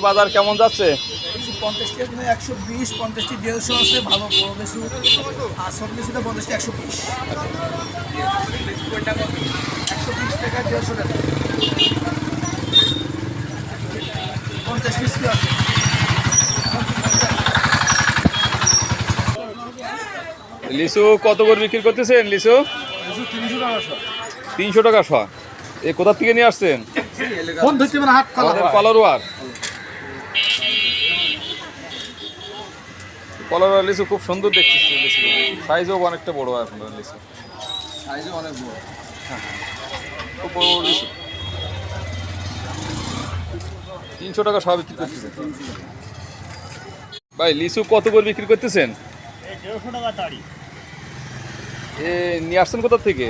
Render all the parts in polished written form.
বাজার কেমন যাচ্ছে? 50টি 120, 50টি 150 আছে, ভালো বড় লিচু। আর ছোট লিচুটা 50টি 120। 120 টাকা 150 টাকা। 50 পিস কি আছে? লিচু কত করে বিক্রি করতেছেন? লিচু লিচু 300 টাকা শো। 300 টাকা শ। এ কোথা থেকে নিয়ে আসছেন? কোন ধরতে মানে হাত আমাদের কলারোয়ার। কলারোয়ার লিচু খুব সুন্দর দেখতেছি। লিচু সাইজও অনেকটা বড় আপনার লিচু, সাইজও অনেক বড়। খুব বড় বড় লিচু। 300 টাকা সব বিক্রি করতেছেন। ভাই লিচু কত করে বিক্রি করতেছেন? 150 টাকা তাড়ি। এ নিয়ে আসছেন কোথা থেকে?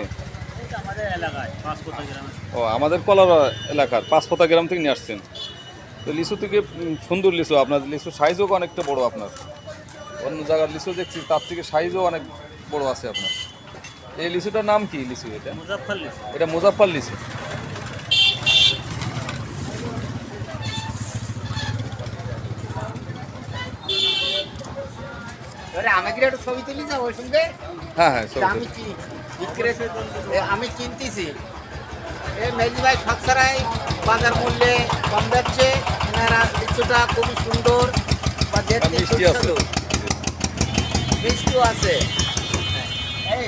আমাদের এলাকায় 5 গ্রাম। ও আমাদের কলারোয়া এলাকার 5 গ্রাম থেকে নিয়ে আসছেন। তো লিচু থেকে সুন্দর লিচু, আপনার লিচু সাইজও অনেকটা বড়। আপনার অন্য জায়গার লিচু দেখছি তার থেকে সাইজও অনেক বড় আছে আপনার। এই লিচুটার নাম কি লিচু? এটা মুজাফফর লিচু। এটা মুজাফফর লিচু। আমি কি একটু ছবি তুলি যাবো ওই সঙ্গে? হ্যাঁ হ্যাঁ সব আমি কি আমি কিনতেছি এই মেজি ভাই সবসারাই বাজার মূল্যে কম যাচ্ছে। এনারা লিচুটা খুবই সুন্দর বা দেখতে মিষ্টি আছে। সুস্বাদু। মিষ্টিও আছে। এই